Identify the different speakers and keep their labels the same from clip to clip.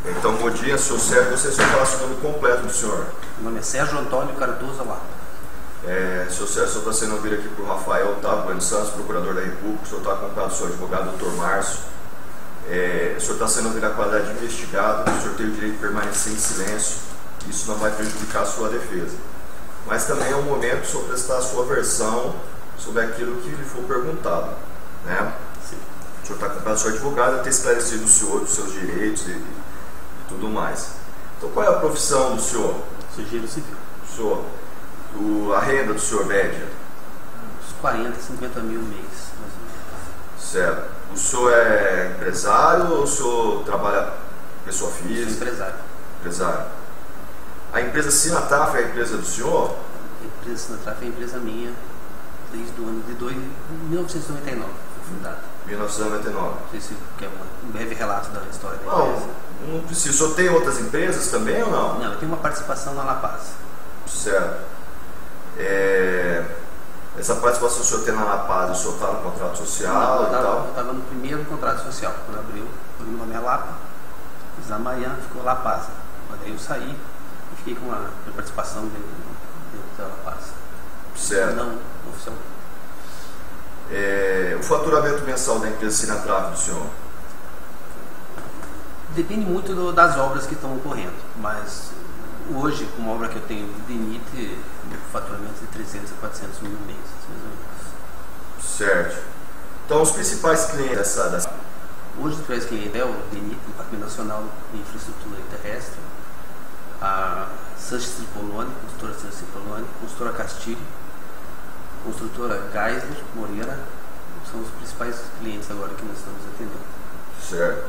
Speaker 1: Então, bom dia, senhor Sérgio. Gostaria de falar sobre o nome completo do senhor.
Speaker 2: Meu nome é Sérgio Antônio Cardoso Lapa.
Speaker 1: Senhor Sérgio, o senhor está sendo ouvido aqui por Rafael Otávio Bueno Santos, procurador da República. O senhor está acompanhado do seu advogado, Dr. Márcio. O senhor está sendo ouvido na qualidade de investigado. O senhor tem o direito de permanecer em silêncio. Isso não vai prejudicar a sua defesa. Mas também é um momento para o senhor prestar a sua versão sobre aquilo que lhe for perguntado, né?
Speaker 2: Sim.
Speaker 1: O senhor está acompanhado do seu advogado a ter esclarecido o senhor dos seus direitos e tudo mais. Então, qual é a profissão do senhor?
Speaker 2: Sou engenheiro civil.
Speaker 1: O senhor, a renda do senhor média?
Speaker 2: Uns 40, 50 mil mês, mais ou menos.
Speaker 1: Certo. O senhor é empresário ou o senhor trabalha pessoa física?
Speaker 2: Sou empresário.
Speaker 1: Empresário. A empresa Sinatraf é a empresa do senhor?
Speaker 2: A empresa Sinatraf é a empresa minha desde o ano de 1999, foi fundada.
Speaker 1: 1999.
Speaker 2: Não sei se quer um breve relato da história da
Speaker 1: Não,
Speaker 2: empresa.
Speaker 1: não precisa. O senhor tem outras empresas também ou não?
Speaker 2: Não, eu tenho uma participação na La Paz.
Speaker 1: Certo. Essa participação que o senhor tem na La Paz, o senhor está no contrato social
Speaker 2: Eu
Speaker 1: e tal?
Speaker 2: Eu estava no primeiro contrato social, quando abriu, o nome é Lapa, fiz na manhã, ficou La Paz. Mas aí eu saí e fiquei com uma participação dentro da La Paz.
Speaker 1: Certo.
Speaker 2: Não oficialmente.
Speaker 1: O faturamento mensal da empresa Sinatraf do senhor?
Speaker 2: Depende muito das obras que estão ocorrendo, mas hoje, com uma obra que eu tenho de DENIT, meu faturamento é de 300 a 400 mil mês, mais ou menos.
Speaker 1: Certo. Então, os principais clientes dessa...
Speaker 2: Hoje, o principal cliente é o DENIT, o Departamento Nacional de Infraestrutura Terrestre, a Sanches Tripolone, construtora Sanches Tripolone, construtora Castilho, construtora Geisler Moreira, são os principais clientes agora que nós estamos atendendo.
Speaker 1: Certo.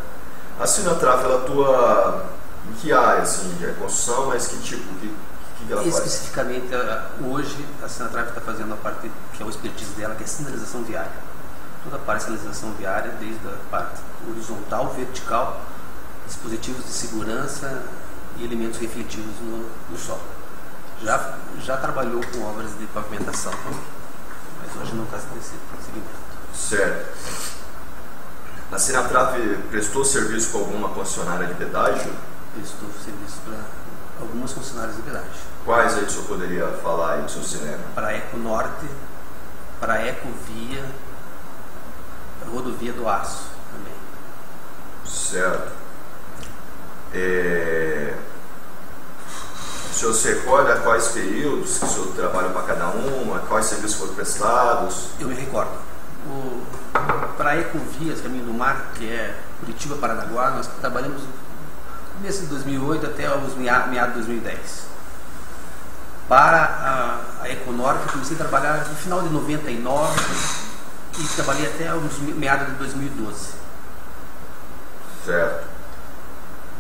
Speaker 1: A Sinatraf, ela atua em que área, assim, de construção, mas que tipo, que ela faz?
Speaker 2: Especificamente, hoje, a Sinatraf está fazendo a parte que é o expertise dela, que é sinalização viária. Toda a parte de sinalização viária, desde a parte horizontal, vertical, dispositivos de segurança e elementos refletivos no solo. Já trabalhou com obras de pavimentação, mas hoje não está nesse segmento.
Speaker 1: Certo. A Sinatraf prestou serviço com alguma concessionária de pedágio?
Speaker 2: Prestou serviço para algumas concessionárias de pedágio.
Speaker 1: Quais aí que o senhor poderia falar aí do seu cinema?
Speaker 2: Para a Econorte, para a Ecovia, a Rodovia do Aço também.
Speaker 1: Certo. O senhor se recorda quais períodos que o senhor trabalha para cada uma, quais serviços foram prestados?
Speaker 2: Eu me recordo. Para a Ecovias, Caminho do Mar, que é Curitiba, Paranaguá, nós trabalhamos no começo de 2008 até os meados de 2010. Para a Econorte, comecei a trabalhar no final de 99 e trabalhei até os meados de 2012.
Speaker 1: Certo.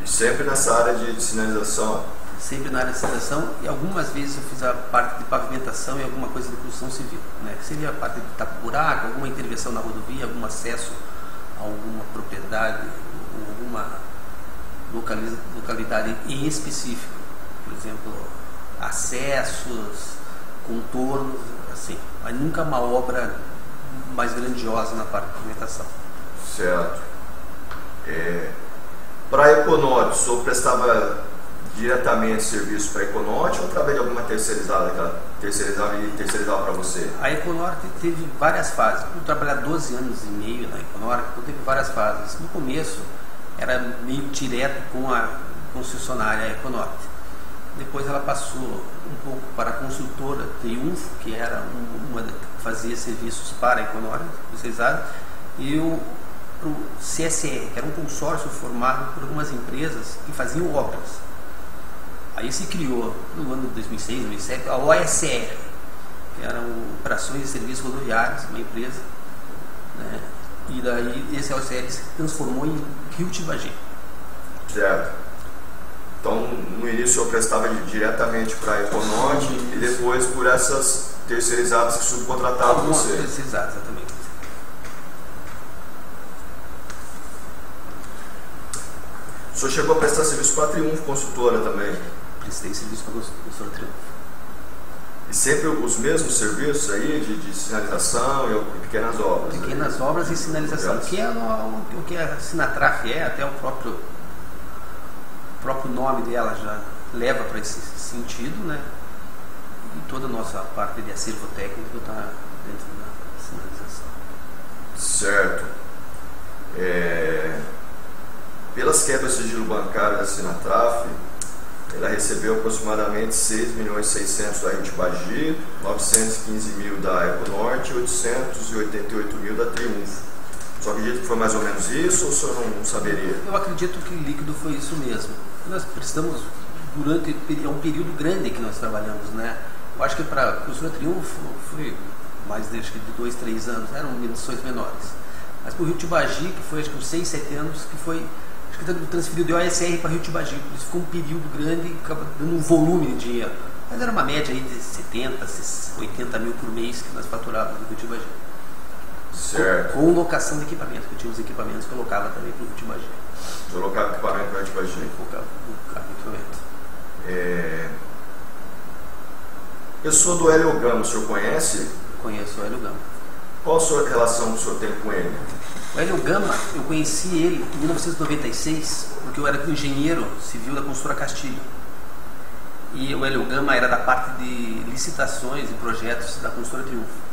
Speaker 1: E sempre nessa área de sinalização?
Speaker 2: Sempre na área de sinalização, e algumas vezes eu fiz a parte de pavimentação e alguma coisa de construção civil, né? Que seria a parte de tapa-buraco, alguma intervenção na rodovia, algum acesso a alguma propriedade, alguma localidade em específico, por exemplo, acessos, contornos, assim, mas nunca uma obra mais grandiosa na parte de pavimentação.
Speaker 1: Certo. Para a Econorte, o senhor prestava diretamente serviço para a Econorte ou através de alguma terceirizada que ela terceirizava para você?
Speaker 2: A Econorte teve várias fases. Eu trabalhei 12 anos e meio na Econorte, então teve várias fases. No começo era meio direto com a concessionária Econorte. Depois ela passou um pouco para a consultora Triunfo, que era uma que fazia serviços para a Econorte, terceirizada, e o CSR, que era um consórcio formado por algumas empresas que faziam obras. Aí se criou, no ano de 2006, 2007, a OSR, que eram Operações de Serviços Rodoviários, uma empresa, né? E daí esse OSR se transformou em Rio Tibagi.
Speaker 1: Certo. Então, no início eu prestava diretamente para a Econorte e depois por essas terceirizadas que subcontratavam você.
Speaker 2: Algumas terceirizadas, exatamente.
Speaker 1: O senhor chegou a prestar serviço para a Triunfo Consultora também?
Speaker 2: Prestei serviço para a consultora Triunfo.
Speaker 1: E sempre os mesmos serviços aí de sinalização e pequenas obras?
Speaker 2: Pequenas obras e sinalização, que é o que a Sinatraf até o próprio nome dela já leva para esse sentido, né? E toda a nossa parte de acervo técnico está dentro da sinalização.
Speaker 1: Certo. Pelas quebras de sigilo bancário da Sinatraf, ela recebeu aproximadamente 6.600.000 da Ritbagi, 915.000 da Econorte e 888.000 da Triunfo. Só acredito que foi mais ou menos isso ou o senhor não saberia?
Speaker 2: Eu acredito que o líquido foi isso mesmo. Nós precisamos, é um período grande que nós trabalhamos, né? Eu acho que para a Construtora Triunfo foi mais de 2, 3 anos, eram medições menores. Mas para o Rio Tibagi, que foi acho que uns 6, 7 anos, que foi, acho que transferiu de OSR para Rio Tibagi, por isso ficou um período grande e acaba dando um volume de dinheiro. Mas era uma média aí de 70, 80 mil por mês que nós faturávamos no Rio Tibagi.
Speaker 1: Certo.
Speaker 2: Com locação de equipamento, que eu tinha os equipamentos que eu colocava também para o Rio Tibagi.
Speaker 1: Eu colocava equipamento para o Rio Tibagi?
Speaker 2: Eu colocava equipamento.
Speaker 1: Pessoa do Hélio Gama, o senhor conhece?
Speaker 2: Conheço o Hélio Gama.
Speaker 1: Qual a sua relação que o senhor tem com ele?
Speaker 2: O Hélio Gama, eu conheci ele em 1996, porque eu era engenheiro civil da Construtora Castilho. E o Hélio Gama era da parte de licitações e projetos da Construtora Triunfo.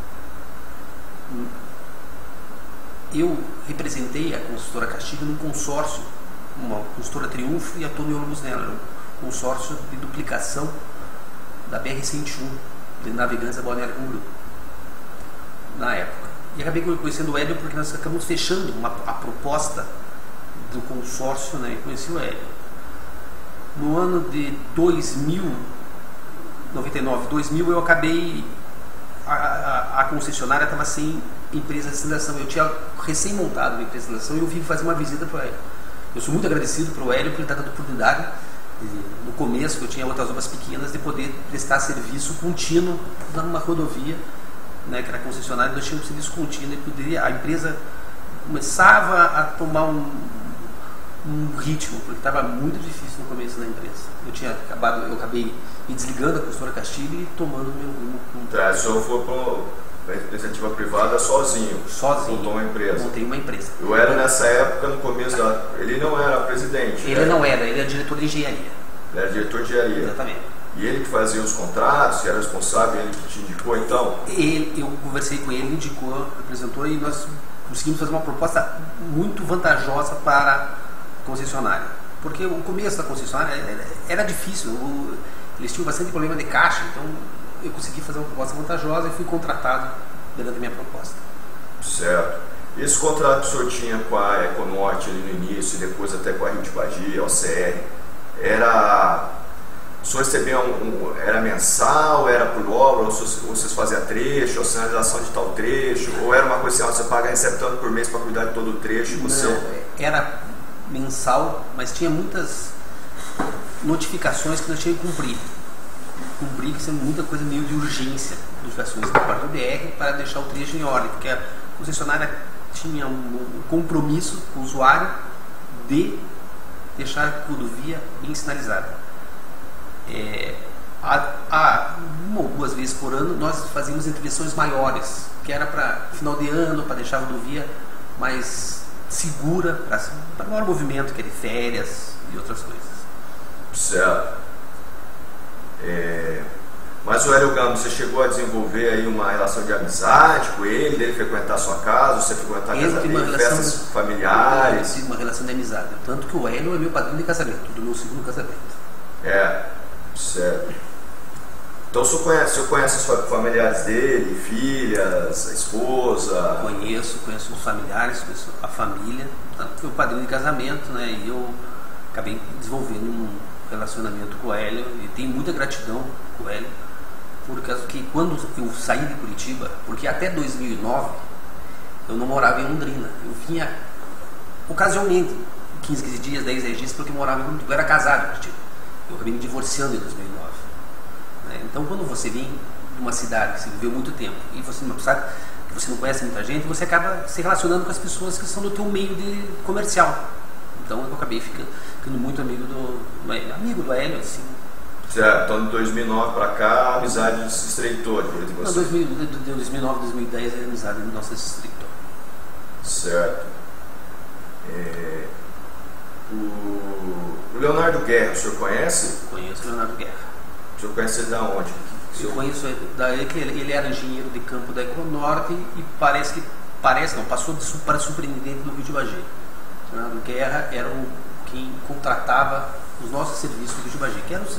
Speaker 2: Eu representei a Construtora Castilho num consórcio, uma Construtora Triunfo e a Tony Olmos nela, um consórcio de duplicação da BR-101, de Navegantes a Balneário Camboriú, na época. E acabei conhecendo o Hélio porque nós acabamos fechando a proposta do consórcio, né, e conheci o Hélio. No ano de 2000 eu acabei, a concessionária estava sem empresa de sinalização. Eu tinha recém montado uma empresa de sinalização e eu vim fazer uma visita para o Hélio. Eu sou muito agradecido para o Hélio por ele estar dando oportunidade, no começo, que eu tinha outras obras pequenas, de poder prestar serviço contínuo numa rodovia, né, que era concessionária. Nós tínhamos um serviço contínuo e a empresa começava a tomar um ritmo, porque estava muito difícil no começo da empresa. Eu acabei me desligando da Construtora Castilho e tomando o meu rumo.
Speaker 1: O senhor foi para a iniciativa privada sozinho?
Speaker 2: Sozinho.
Speaker 1: Montou uma empresa?
Speaker 2: Montei uma empresa.
Speaker 1: Eu era nessa época, no começo ele não era presidente?
Speaker 2: Ele não era, ele era diretor de engenharia.
Speaker 1: Ele era diretor de engenharia?
Speaker 2: Exatamente.
Speaker 1: E ele que fazia os contratos, que era responsável, ele que te indicou então?
Speaker 2: Eu conversei com ele, indicou, apresentou e nós conseguimos fazer uma proposta muito vantajosa para a concessionária. Porque o começo da concessionária era difícil, eles tinham bastante problema de caixa, então eu consegui fazer uma proposta vantajosa e fui contratado dentro da minha proposta.
Speaker 1: Certo. Esse contrato que o senhor tinha com a Econorte ali no início e depois até com a Ritbagi, a OCR, o senhor recebia era mensal, era por obra, ou vocês faziam trecho, ou sinalização de tal trecho, ou era uma coisa assim, você paga recebe tanto por mês para cuidar de todo o trecho?
Speaker 2: Não, era mensal, mas tinha muitas notificações que nós tínhamos que cumprir, que são muita coisa meio de urgência, notificações da parte do BR para deixar o trecho em ordem, porque a concessionária tinha um compromisso com o usuário de deixar a rodovia bem sinalizada. Uma ou duas vezes por ano nós fazíamos intervenções maiores, que era para final de ano, para deixar a rodovia mais segura, para maior movimento, que é de férias e outras coisas.
Speaker 1: Certo. Mas o Hélio Gama, você chegou a desenvolver aí uma relação de amizade com ele, dele frequentar a sua casa, você frequentar a casa dele, festas familiares?
Speaker 2: Eu tive uma relação de amizade, tanto que o Hélio é meu padrinho de casamento, do meu segundo casamento.
Speaker 1: Certo. Então o senhor conhece os familiares dele, filhas, a esposa?
Speaker 2: Conheço os familiares, conheço a família, tanto que meu padrinho de casamento, né, e eu acabei desenvolvendo um relacionamento com o Hélio e tenho muita gratidão com o Hélio, porque quando eu saí de Curitiba, porque até 2009 eu não morava em Londrina, eu vinha ocasionalmente, 15 dias, 10 dias, porque eu morava em Curitiba, eu era casado em Curitiba. Eu acabei me divorciando em 2009. Né? Então, quando você vem de uma cidade que você viveu muito tempo e você não sabe, que você não conhece muita gente, você acaba se relacionando com as pessoas que são do teu meio de comercial. Então, eu acabei ficando muito amigo do Hélio, assim.
Speaker 1: Certo. Então, de 2009 para cá, a amizade se estreitou depois de você?
Speaker 2: De 2009 a 2010, a amizade nossa se estreitou.
Speaker 1: Certo. O Leonardo Guerra, o senhor conhece?
Speaker 2: Conheço o Leonardo Guerra.
Speaker 1: O senhor conhece ele da onde?
Speaker 2: Eu conheço ele, que ele era engenheiro de campo da Econorte e passou para superintendente do Rio de Bagé. O Leonardo Guerra era quem contratava os nossos serviços do Rio de Bagé, que eram os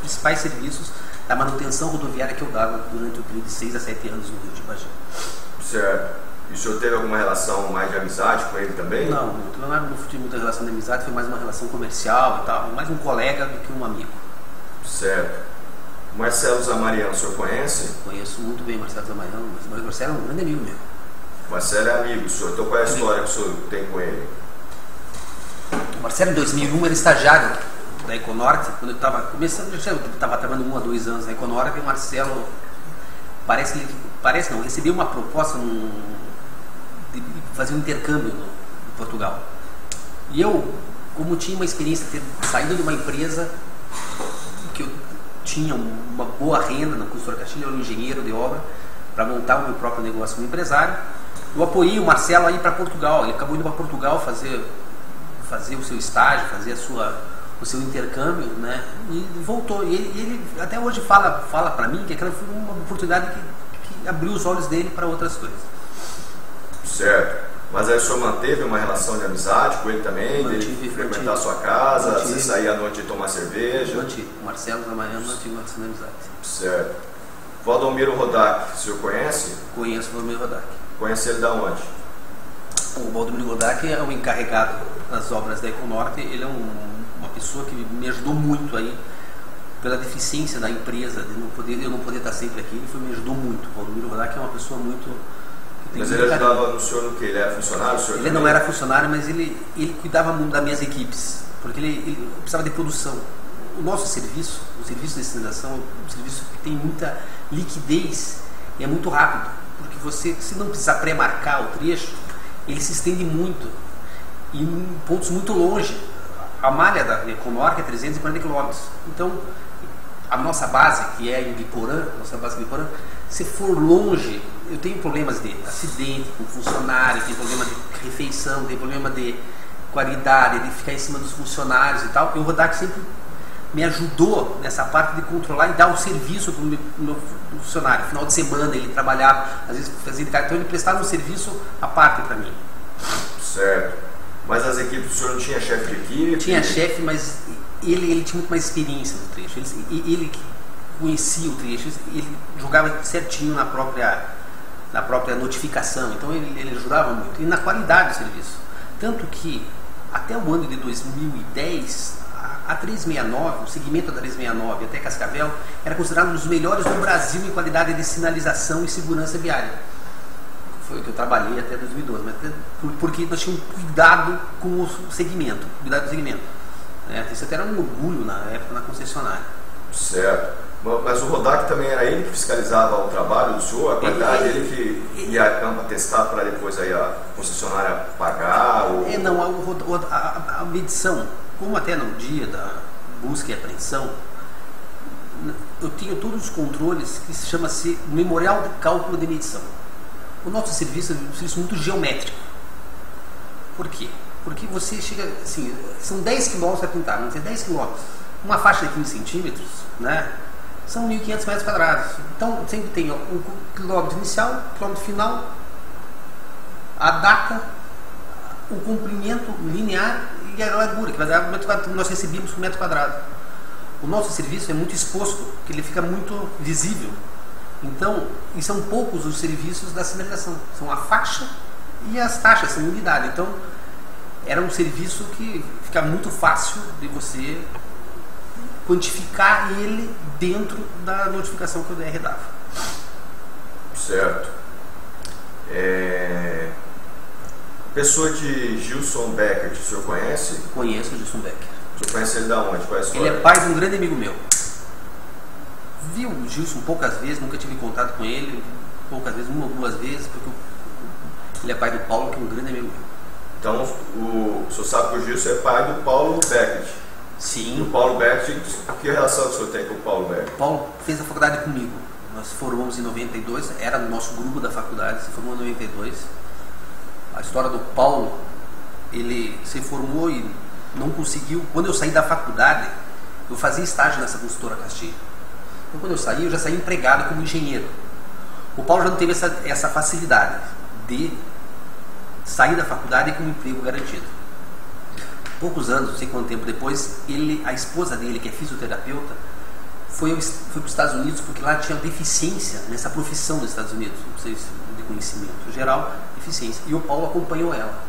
Speaker 2: principais serviços da manutenção rodoviária que eu dava durante o período de 6 a 7 anos no Rio de Bagé.
Speaker 1: Certo. E o senhor teve alguma relação mais de amizade com ele também?
Speaker 2: Não, o Leonardo não tive muita relação de amizade, foi mais uma relação comercial e tal, mais um colega do que um amigo.
Speaker 1: Certo. Marcelo Zamariano, o senhor conhece?
Speaker 2: Conheço muito bem o Marcelo Zamariano, mas o Marcelo é um grande amigo meu.
Speaker 1: Marcelo é amigo, senhor. Então qual é a história que o senhor tem com ele?
Speaker 2: O Marcelo, em 2001, era estagiário da Econorte. Quando eu estava começando, eu estava trabalhando 1 a 2 anos na Econorte, e o Marcelo, recebeu uma proposta de fazer um intercâmbio em Portugal. E eu, como tinha uma experiência de ter saído de uma empresa que eu tinha uma boa renda na Construtora Castilho, eu era um engenheiro de obra, para montar o meu próprio negócio como empresário, eu apoiei o Marcelo a ir para Portugal. Ele acabou indo para Portugal fazer o seu estágio, fazer o seu intercâmbio, né? E voltou. E ele até hoje fala para mim que aquela foi uma oportunidade que abriu os olhos dele para outras coisas.
Speaker 1: Certo. Mas aí o senhor manteve uma relação de amizade com ele também? Dele frequentar a sua casa, você sair à noite e tomar cerveja?
Speaker 2: Mantive. O Marcelo Zamariano mantive uma relação de amizade.
Speaker 1: Certo. Valdomiro Rodak, o senhor conhece?
Speaker 2: Conheço o Valdomiro Rodak.
Speaker 1: Conhece ele da onde?
Speaker 2: O Valdomiro Rodak é o encarregado das obras da Econorte. Ele é uma pessoa que me ajudou muito aí, pela deficiência da empresa, de eu não poder estar sempre aqui. Ele me ajudou muito. O Valdomiro Rodak é uma pessoa muito...
Speaker 1: Mas ele ajudava no senhor no quê? Ele era funcionário? O senhor
Speaker 2: ele também? Não era funcionário, mas ele cuidava muito das minhas equipes, porque ele precisava de produção. O nosso serviço, o serviço de sinalização, é um serviço que tem muita liquidez e é muito rápido, porque você, se não precisar pré-marcar o trecho, ele se estende muito, e em pontos muito longe. A malha da Econorte é 340 km. Então, a nossa base, que é em Biporã, se for longe, eu tenho problemas de acidente com funcionário, tenho problema de refeição, tenho problema de qualidade, de ficar em cima dos funcionários e tal. E o Rodak sempre me ajudou nessa parte de controlar e dar o serviço para o meu funcionário. Final de semana ele trabalhava, às vezes fazia de casa, então ele prestava um serviço à parte para mim.
Speaker 1: Certo. Mas as equipes, o senhor não tinha chefe de equipe?
Speaker 2: Tinha chefe, mas ele tinha muito mais experiência no trecho. Ele conhecia o trecho, ele jogava certinho na própria notificação, então ele ajudava muito. E na qualidade do serviço. Tanto que, até o ano de 2010, a 369, o segmento da 369 até Cascavel, era considerado um dos melhores do Brasil em qualidade de sinalização e segurança viária. Foi o que eu trabalhei até 2012, mas porque nós tínhamos cuidado com o segmento, cuidado do segmento. Isso até era um orgulho na época na concessionária.
Speaker 1: Certo. Mas o Rodak também era ele que fiscalizava o trabalho do senhor, a qualidade, ele que ia a campo testar para depois aí a concessionária pagar? Ou...
Speaker 2: Não, a medição, como até no dia da busca e apreensão, eu tinha todos os controles que se chama-se memorial de cálculo de medição. O nosso serviço é um serviço muito geométrico. Por quê? Porque você chega, assim, são 10 km a pintar, vamos dizer 10 km. Uma faixa de 15 centímetros, né? São 1.500 metros quadrados. Então, sempre tem o quilômetro inicial, o quilômetro final, a data, o comprimento linear e a largura, que vai dar o que nós recebemos por metro quadrado. O nosso serviço é muito exposto, que ele fica muito visível. Então, e são poucos os serviços da sinalização. São a faixa e as taxas, são unidade. Então, era um serviço que fica muito fácil de você quantificar ele dentro da notificação que o DR dava.
Speaker 1: Certo. Pessoa de Gilson Becker, o senhor conhece?
Speaker 2: Conheço o Gilson Becker.
Speaker 1: O senhor conhece ele da onde? Qual é a história?
Speaker 2: Ele é pai de um grande amigo meu. Vi o Gilson poucas vezes, nunca tive contato com ele, poucas vezes, 1 ou 2 vezes, porque ele é pai do Paulo, que é um grande amigo meu.
Speaker 1: Então, o senhor sabe que o Gilson é pai do Paulo Beckett.
Speaker 2: Sim.
Speaker 1: O Paulo Beckett, que relação o senhor tem com o Paulo Beckett?
Speaker 2: O Paulo fez a faculdade comigo. Nós formamos em 92, era no nosso grupo da faculdade, se formou em 92. A história do Paulo, ele se formou e não conseguiu. Quando eu saí da faculdade, eu fazia estágio nessa consultora Castilho. Então, quando eu saí, eu já saí empregado como engenheiro. O Paulo já não teve essa facilidade de sair da faculdade com um emprego garantido. Poucos anos, não sei quanto tempo depois, a esposa dele, que é fisioterapeuta, foi para os Estados Unidos porque lá tinha deficiência nessa profissão nos Estados Unidos, não sei se de conhecimento geral, deficiência. E o Paulo acompanhou ela.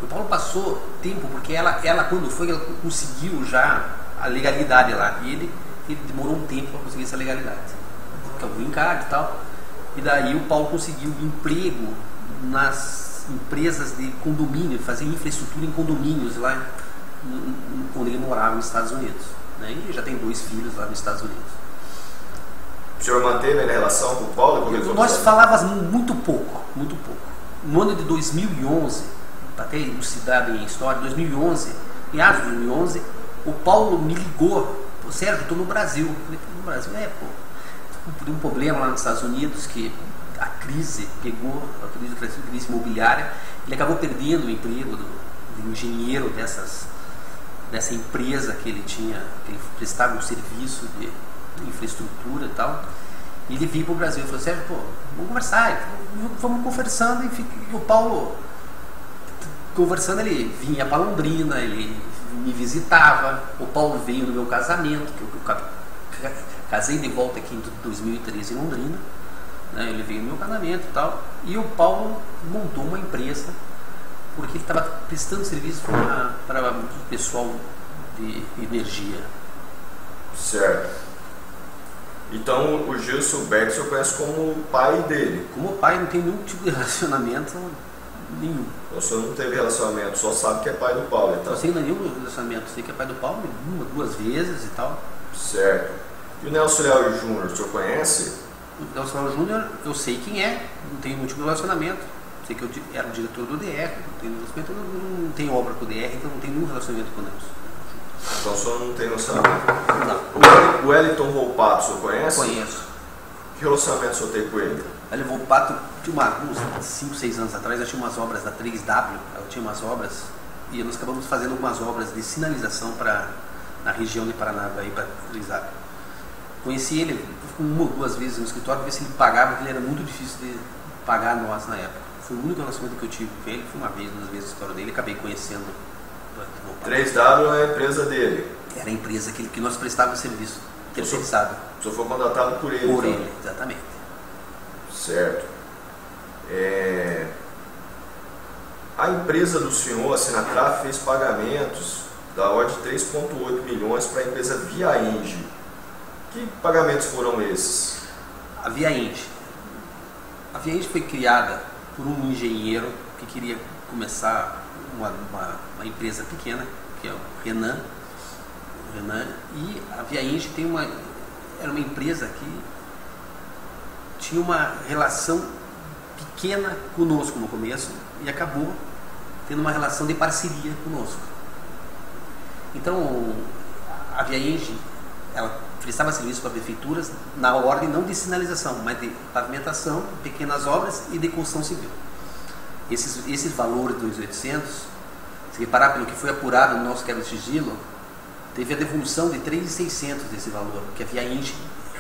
Speaker 2: O Paulo passou tempo, porque ela quando foi, ela conseguiu já a legalidade lá. E ele demorou um tempo para conseguir essa legalidade. Porque é um green card e tal. E daí o Paulo conseguiu emprego nas empresas de condomínio, fazer infraestrutura em condomínios lá onde ele morava nos Estados Unidos. Né? E ele já tem 2 filhos lá nos Estados Unidos.
Speaker 1: O senhor manteve a relação com o Paulo?
Speaker 2: Nós falávamos muito pouco. No ano de 2011, para ter elucidado em história, 2011, meados de 2011, o Paulo me ligou: Sérgio, estou no Brasil. Eu falei: no Brasil? Por um problema lá nos Estados Unidos, que a crise pegou, a crise imobiliária, ele acabou perdendo o emprego de engenheiro dessa empresa que ele tinha, que ele prestava um serviço de infraestrutura e tal. E ele veio para o Brasil e falou: Sérgio, vamos conversar. Fomos conversando e o Paulo, conversando, ele vinha para Londrina, ele me visitava. O Paulo veio no meu casamento, que eu casei de volta aqui em 2013 em Londrina, né? Ele veio no meu casamento e tal. E o Paulo montou uma empresa, porque ele estava prestando serviço para o pessoal de energia.
Speaker 1: Certo. Então o Gilson Berti o senhor conhece como o pai dele?
Speaker 2: Como pai, não tem nenhum tipo de relacionamento nenhum.
Speaker 1: O senhor não teve relacionamento, só sabe que é pai do Paulo, então?
Speaker 2: Eu sei nenhum relacionamento, sei que é pai do Paulo 1, 2 vezes e tal.
Speaker 1: Certo. E o Nelson Leal Júnior, o senhor conhece?
Speaker 2: O Nelson Leal Júnior, eu sei quem é, não tenho nenhum tipo de relacionamento. Sei que eu era o diretor do DR, não tenho obra com o DR, então não tenho nenhum relacionamento com o Nelson.
Speaker 1: Então o senhor não tem relacionamento?
Speaker 2: Não.
Speaker 1: O Wellington Volpato, o senhor conhece?
Speaker 2: Conheço.
Speaker 1: Que relacionamento o senhor tem com ele?
Speaker 2: O Wellington Volpato, uns 5, 6 anos atrás, eu tinha umas obras da 3W, eu tinha umas obras, e nós acabamos fazendo algumas obras de sinalização na região de Paranaguá, para 3W. Conheci ele 1 ou 2 vezes no escritório para ver se ele pagava, porque ele era muito difícil de pagar a nós na época. Foi o único relacionamento que eu tive com ele, foi 1 vez, 2 vezes no escritório dele, acabei conhecendo.
Speaker 1: 3W é a empresa dele?
Speaker 2: Era a empresa que nós prestávamos serviço, terceirizado.
Speaker 1: O senhor foi contratado por ele?
Speaker 2: Por
Speaker 1: então?
Speaker 2: ele, exatamente.
Speaker 1: Certo. A empresa do senhor, a Sinatraf, fez pagamentos da ordem de 3,8 milhões para a empresa Via Enge. Que pagamentos foram esses?
Speaker 2: A Via Enge foi criada por um engenheiro que queria começar uma empresa pequena, que é o Renan, e a Via Enge era uma empresa que tinha uma relação pequena conosco no começo e acabou tendo uma relação de parceria conosco. Então a Via Enge, ela prestava serviço para prefeituras na ordem não de sinalização, mas de pavimentação, pequenas obras e de construção civil. Esses valores de 2.800, se reparar pelo que foi apurado no nosso quebra de sigilo, teve a devolução de 3.600 desse valor, que a Via Enge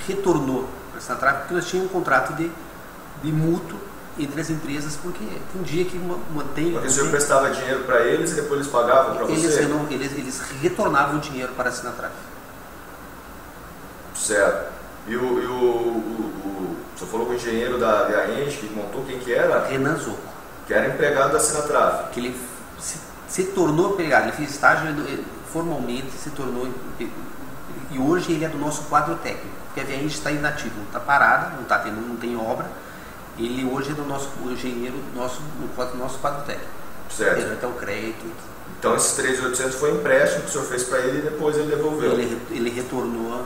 Speaker 2: retornou para a Sinatraf, porque nós tínhamos um contrato de mútuo entre as empresas, porque tem um dia que mantém...
Speaker 1: Porque o senhor prestava dinheiro para eles e depois eles pagavam para você?
Speaker 2: Eles retornavam o dinheiro para a Sinatraf.
Speaker 1: Certo. E o senhor falou com o engenheiro da Via Enge que montou, quem que era?
Speaker 2: Renan Zocco.
Speaker 1: Que era empregado da Sinatraf.
Speaker 2: Que ele se tornou empregado, ele fez estágio, ele formalmente se tornou, e hoje ele é do nosso quadro técnico, porque a Via Enge está inativo, não está parada, não tem obra. Ele hoje é do nosso engenheiro, nosso quadro técnico.
Speaker 1: Certo.
Speaker 2: Ele até o crédito.
Speaker 1: Então esses 3.800 foi empréstimo que o senhor fez para ele e depois ele devolveu.
Speaker 2: Ele retornou,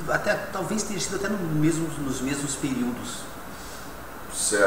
Speaker 2: até talvez tenha sido até nos mesmos períodos.
Speaker 1: Certo.